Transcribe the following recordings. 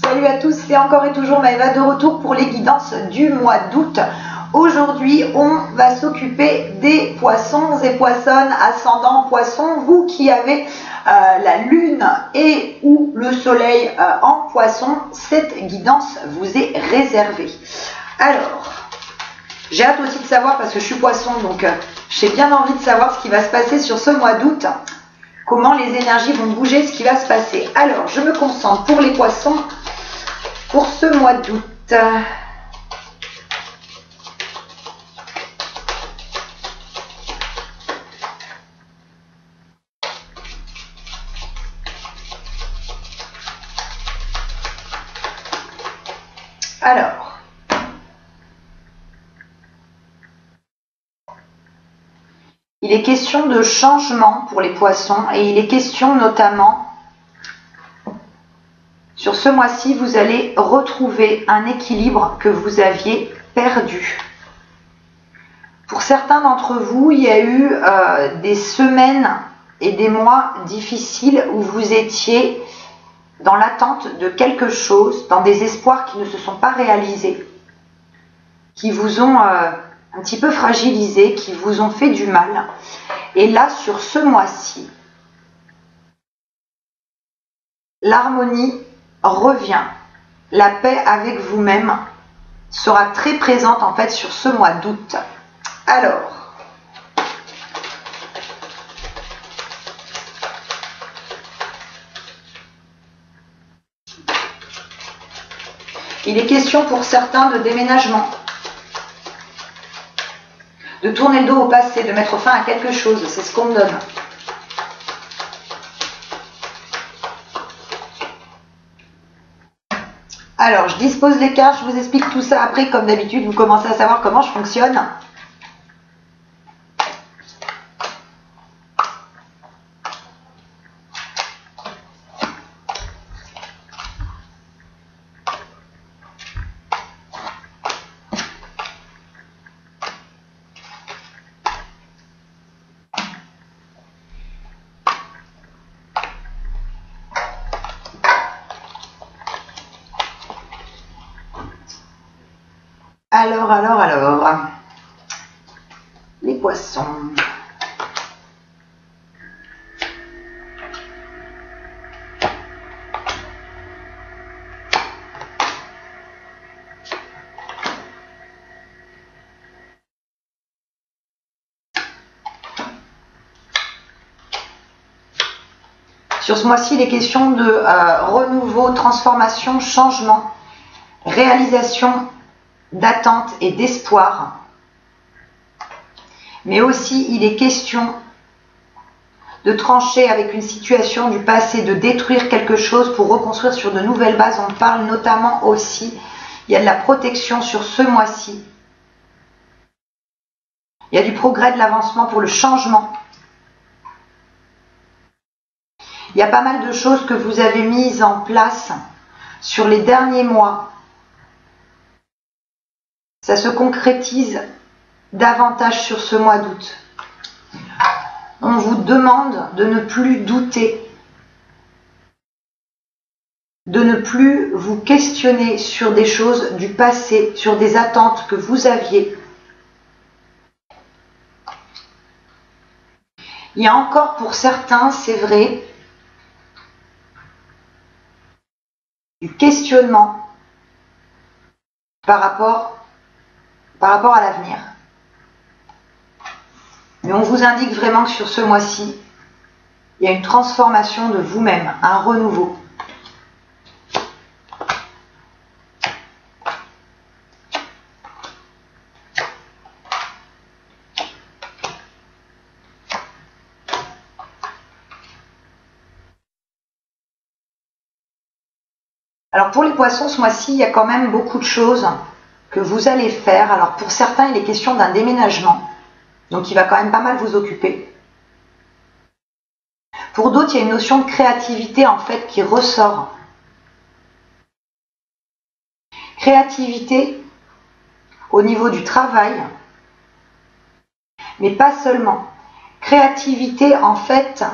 Salut à tous, c'est encore et toujours Maëva de retour pour les guidances du mois d'août. Aujourd'hui, on va s'occuper des poissons et poissonnes, ascendant poisson. Vous qui avez la lune et ou le soleil en poisson, cette guidance vous est réservée. Alors, j'ai hâte aussi de savoir, parce que je suis poisson, donc j'ai bien envie de savoir ce qui va se passer sur ce mois d'août. Comment les énergies vont bouger, ce qui va se passer. Alors, je me concentre pour les poissons pour ce mois d'août. Alors, il est question de changement pour les poissons et il est question notamment, sur ce mois-ci, vous allez retrouver un équilibre que vous aviez perdu. Pour certains d'entre vous, il y a eu des semaines et des mois difficiles où vous étiez dans l'attente de quelque chose, dans des espoirs qui ne se sont pas réalisés, qui vous ont un petit peu fragilisé, qui vous ont fait du mal. Et là, sur ce mois-ci, l'harmonie revient. La paix avec vous-même sera très présente en fait sur ce mois d'août. Alors, il est question pour certains de déménagement, de tourner le dos au passé, de mettre fin à quelque chose, c'est ce qu'on me donne. Alors, je dispose les cartes, je vous explique tout ça après, comme d'habitude, vous commencez à savoir comment je fonctionne. Alors, les poissons. Sur ce mois-ci, il est question de renouveau, transformation, changement, réalisation d'attente et d'espoir. Mais aussi, il est question de trancher avec une situation du passé, de détruire quelque chose pour reconstruire sur de nouvelles bases. On parle notamment aussi, il y a de la protection sur ce mois-ci. Il y a du progrès, de l'avancement pour le changement. Il y a pas mal de choses que vous avez mises en place sur les derniers mois. Ça se concrétise davantage sur ce mois d'août. On vous demande de ne plus douter, de ne plus vous questionner sur des choses du passé, sur des attentes que vous aviez. Il y a encore pour certains, c'est vrai, du questionnement par rapport à l'avenir. Mais on vous indique vraiment que sur ce mois-ci, il y a une transformation de vous-même, un renouveau. Alors pour les poissons, ce mois-ci, il y a quand même beaucoup de choses que vous allez faire. Alors pour certains, il est question d'un déménagement, donc il va quand même pas mal vous occuper. Pour d'autres, il y a une notion de créativité en fait qui ressort. Créativité au niveau du travail, mais pas seulement. Créativité en fait,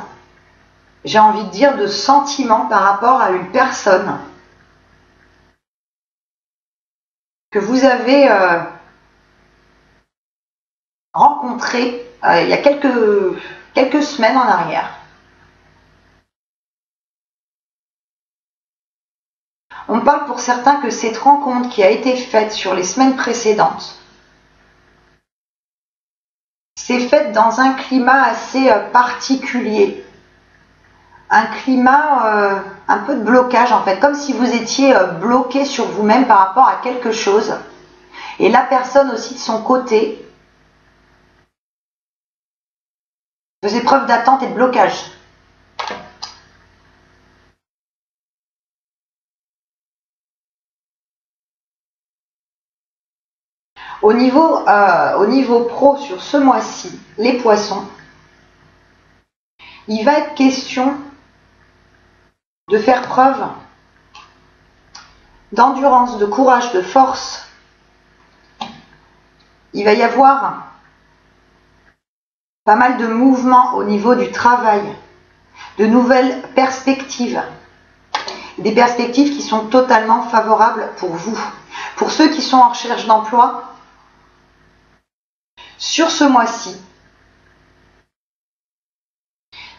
j'ai envie de dire de sentiment par rapport à une personne. que vous avez rencontré il y a quelques semaines en arrière. On parle pour certains que cette rencontre qui a été faite sur les semaines précédentes s'est faite dans un climat assez particulier. Un climat un peu de blocage en fait, comme si vous étiez bloqué sur vous-même par rapport à quelque chose. Et la personne aussi de son côté faisait preuve d'attente et de blocage. Au niveau pro sur ce mois-ci, les poissons, il va être question de faire preuve d'endurance, de courage, de force. Il va y avoir pas mal de mouvements au niveau du travail, de nouvelles perspectives, des perspectives qui sont totalement favorables pour vous. Pour ceux qui sont en recherche d'emploi, sur ce mois-ci,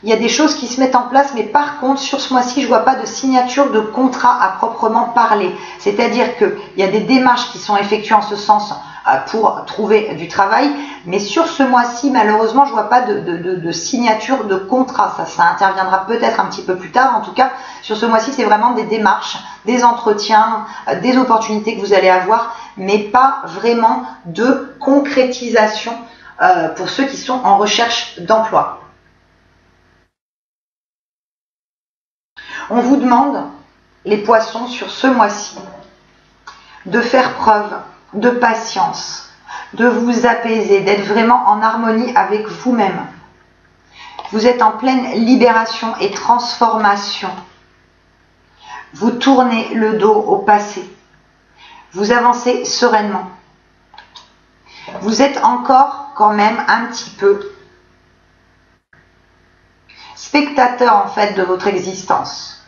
il y a des choses qui se mettent en place, mais par contre, sur ce mois-ci, je ne vois pas de signature de contrat à proprement parler. C'est-à-dire qu'il y a des démarches qui sont effectuées en ce sens pour trouver du travail, mais sur ce mois-ci, malheureusement, je ne vois pas de signature de contrat. Ça interviendra peut-être un petit peu plus tard. En tout cas, sur ce mois-ci, c'est vraiment des démarches, des entretiens, des opportunités que vous allez avoir, mais pas vraiment de concrétisation pour ceux qui sont en recherche d'emploi. On vous demande, les poissons, sur ce mois-ci, de faire preuve de patience, de vous apaiser, d'être vraiment en harmonie avec vous-même. Vous êtes en pleine libération et transformation. Vous tournez le dos au passé. Vous avancez sereinement. Vous êtes encore quand même un petit peu spectateur en fait de votre existence.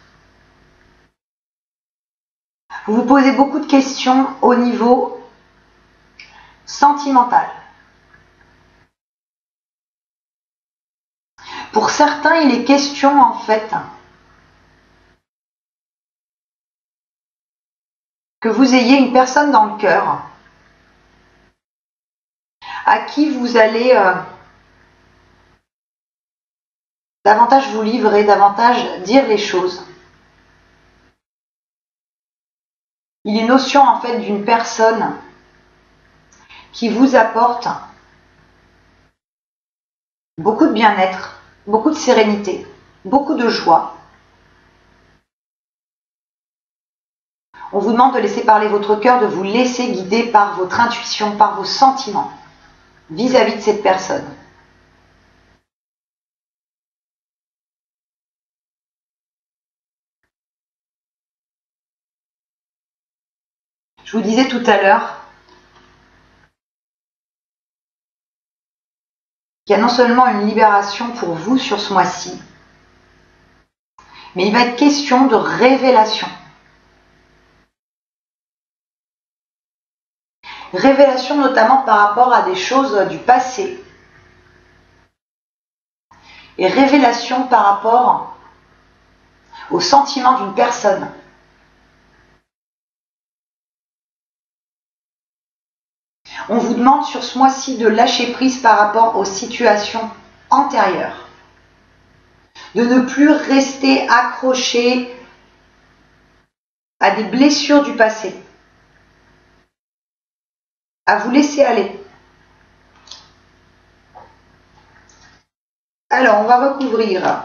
Vous vous posez beaucoup de questions au niveau sentimental. Pour certains, il est question en fait que vous ayez une personne dans le cœur à qui vous allez davantage vous livrer, davantage dire les choses. Il est notion en fait d'une personne qui vous apporte beaucoup de bien-être, beaucoup de sérénité, beaucoup de joie. On vous demande de laisser parler votre cœur, de vous laisser guider par votre intuition, par vos sentiments vis-à-vis de cette personne. Je vous disais tout à l'heure qu'il y a non seulement une libération pour vous sur ce mois-ci, mais il va être question de révélation. Révélation notamment par rapport à des choses du passé. Et révélation par rapport au sentiment d'une personne. On vous demande sur ce mois-ci de lâcher prise par rapport aux situations antérieures. De ne plus rester accroché à des blessures du passé. À vous laisser aller. Alors, on va recouvrir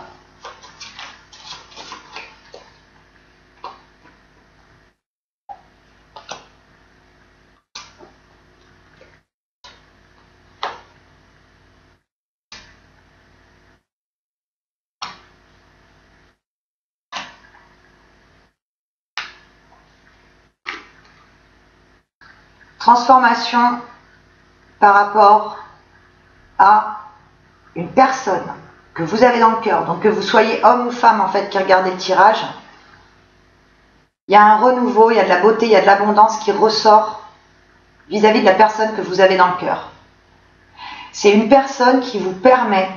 transformation par rapport à une personne que vous avez dans le cœur, donc que vous soyez homme ou femme en fait qui regardez le tirage, il y a un renouveau, il y a de la beauté, il y a de l'abondance qui ressort vis-à-vis de la personne que vous avez dans le cœur. C'est une personne qui vous permet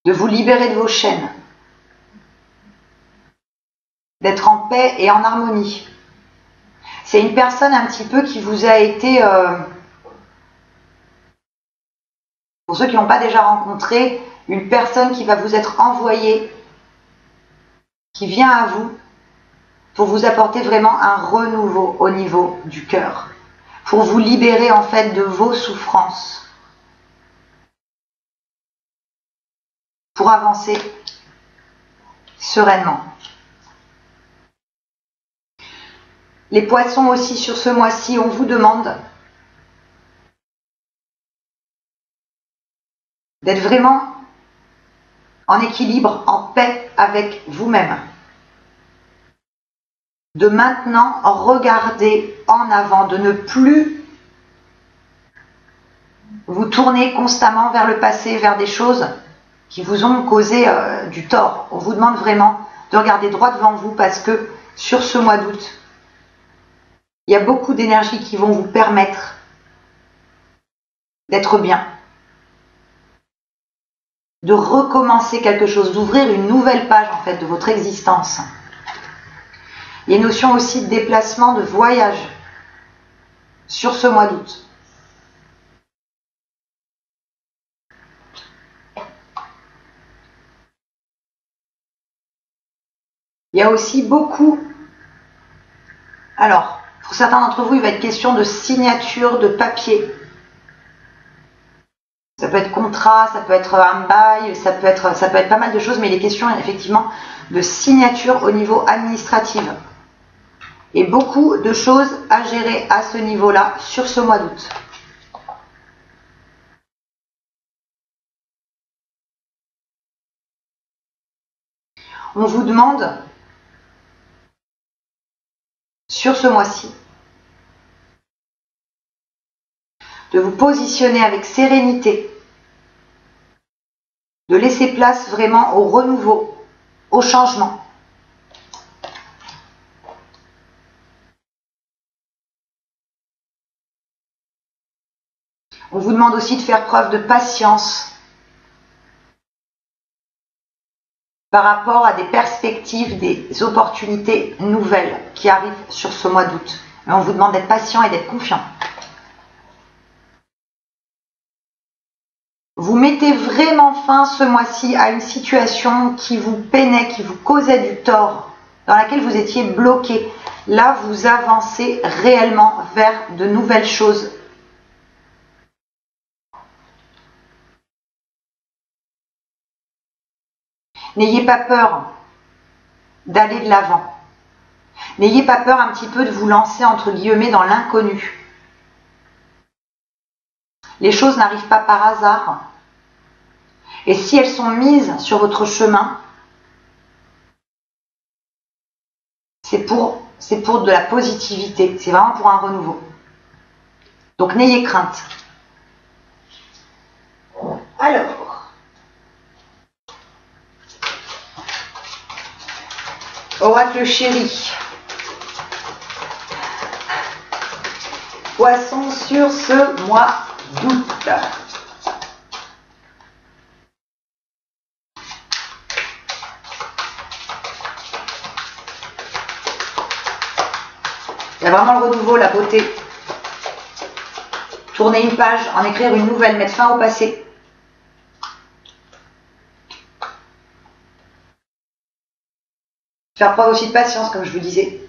de vous libérer de vos chaînes, d'être en paix et en harmonie. C'est une personne un petit peu qui vous a été, pour ceux qui n'ont pas déjà rencontré, une personne qui va vous être envoyée, qui vient à vous pour vous apporter vraiment un renouveau au niveau du cœur, pour vous libérer en fait de vos souffrances, pour avancer sereinement. Les poissons aussi, sur ce mois-ci, on vous demande d'être vraiment en équilibre, en paix avec vous-même. De maintenant regarder en avant, de ne plus vous tourner constamment vers le passé, vers des choses qui vous ont causé du tort. On vous demande vraiment de regarder droit devant vous parce que sur ce mois d'août, il y a beaucoup d'énergies qui vont vous permettre d'être bien, de recommencer quelque chose, d'ouvrir une nouvelle page en fait de votre existence. Il y a une notion aussi de déplacement, de voyage sur ce mois d'août. Il y a aussi beaucoup, alors pour certains d'entre vous, il va être question de signature de papier. Ça peut être contrat, ça peut être un bail, ça peut être pas mal de choses, mais il est question effectivement de signature au niveau administratif. Et beaucoup de choses à gérer à ce niveau-là sur ce mois d'août. On vous demande, sur ce mois-ci, de vous positionner avec sérénité, de laisser place vraiment au renouveau, au changement. On vous demande aussi de faire preuve de patience par rapport à des perspectives, des opportunités nouvelles qui arrivent sur ce mois d'août. Mais on vous demande d'être patient et d'être confiant. Vous mettez vraiment fin ce mois-ci à une situation qui vous peinait, qui vous causait du tort, dans laquelle vous étiez bloqué. Là, vous avancez réellement vers de nouvelles choses. N'ayez pas peur d'aller de l'avant. N'ayez pas peur un petit peu de vous lancer entre guillemets dans l'inconnu. Les choses n'arrivent pas par hasard. Et si elles sont mises sur votre chemin, c'est pour de la positivité. C'est vraiment pour un renouveau. Donc n'ayez crainte. Alors, oracle chéri. Poisson sur ce mois d'août. Il y a vraiment le renouveau, la beauté. Tourner une page, en écrire une nouvelle, mettre fin au passé. Faire preuve aussi de patience, comme je vous disais.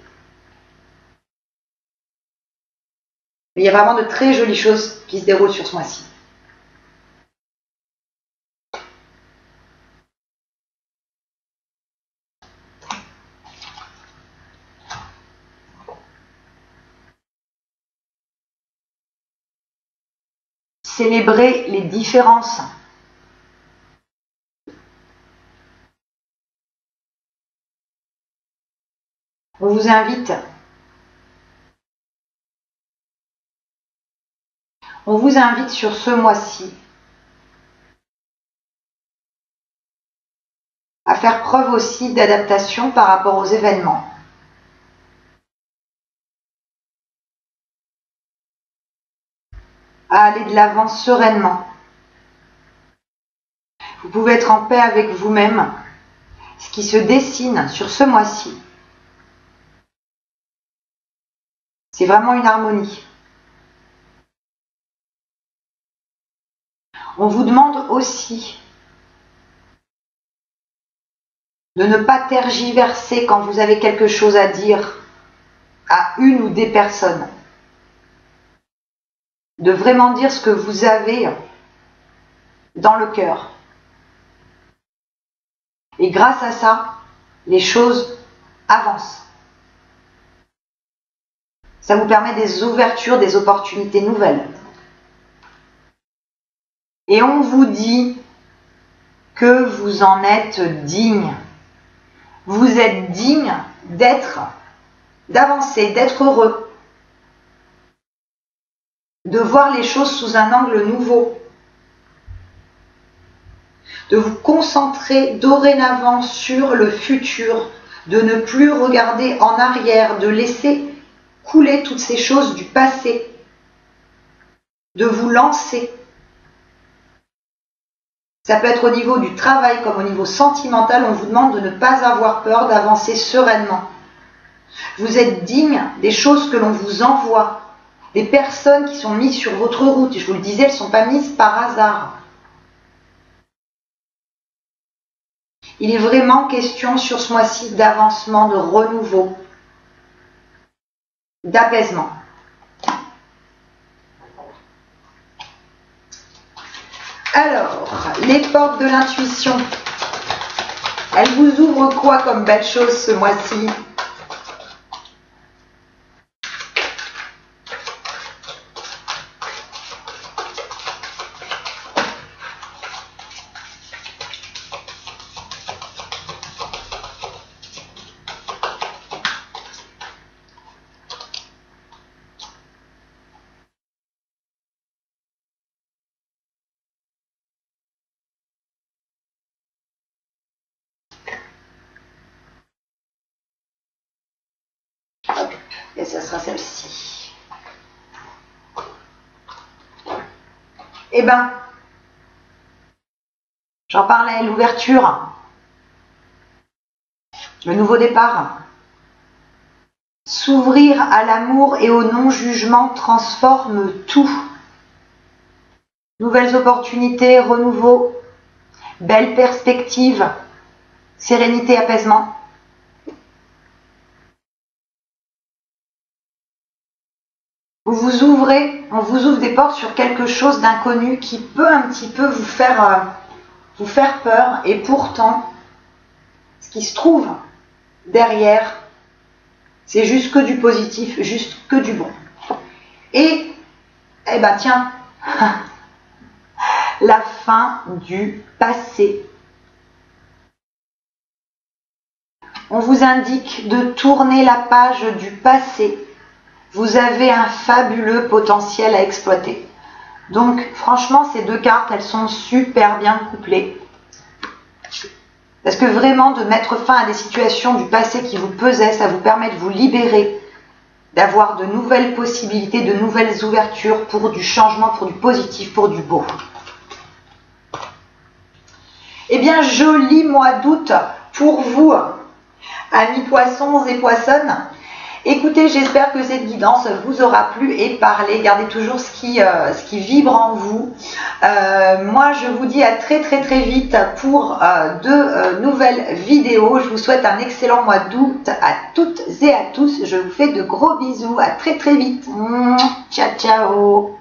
Mais il y a vraiment de très jolies choses qui se déroulent sur ce mois-ci. Célébrer les différences. On vous invite sur ce mois-ci à faire preuve aussi d'adaptation par rapport aux événements. à aller de l'avant sereinement. Vous pouvez être en paix avec vous-même. Ce qui se dessine sur ce mois-ci, c'est vraiment une harmonie. On vous demande aussi de ne pas tergiverser quand vous avez quelque chose à dire à une ou des personnes. De vraiment dire ce que vous avez dans le cœur. Et grâce à ça, les choses avancent. Ça vous permet des ouvertures, des opportunités nouvelles. Et on vous dit que vous en êtes digne. Vous êtes digne d'avancer, d'être heureux, de voir les choses sous un angle nouveau, de vous concentrer dorénavant sur le futur, de ne plus regarder en arrière, de laisser couler toutes ces choses du passé, de vous lancer. Ça peut être au niveau du travail comme au niveau sentimental, on vous demande de ne pas avoir peur, d'avancer sereinement. Vous êtes digne des choses que l'on vous envoie, des personnes qui sont mises sur votre route. Je vous le disais, elles ne sont pas mises par hasard. Il est vraiment question sur ce mois-ci d'avancement, de renouveau, d'apaisement. Alors, les portes de l'intuition, elles vous ouvrent quoi comme belle chose ce mois-ci ? Et ça sera celle-ci. Eh ben, j'en parlais, l'ouverture, le nouveau départ. S'ouvrir à l'amour et au non-jugement transforme tout. Nouvelles opportunités, renouveau, belles perspectives, sérénité, apaisement. On vous ouvre des portes sur quelque chose d'inconnu qui peut un petit peu vous faire peur. Et pourtant, ce qui se trouve derrière, c'est juste que du positif, juste que du bon. Et, eh ben tiens, la fin du passé. On vous indique de tourner la page du passé. Vous avez un fabuleux potentiel à exploiter. Donc, franchement, ces deux cartes, elles sont super bien couplées. Parce que vraiment, de mettre fin à des situations du passé qui vous pesaient, ça vous permet de vous libérer, d'avoir de nouvelles possibilités, de nouvelles ouvertures pour du changement, pour du positif, pour du beau. Eh bien, joli mois d'août pour vous, amis poissons et poissonnes. Écoutez, j'espère que cette guidance vous aura plu et parlé. Gardez toujours ce qui vibre en vous. Moi, je vous dis à très vite pour de nouvelles vidéos. Je vous souhaite un excellent mois d'août à toutes et à tous. Je vous fais de gros bisous. À très vite. Ciao, ciao.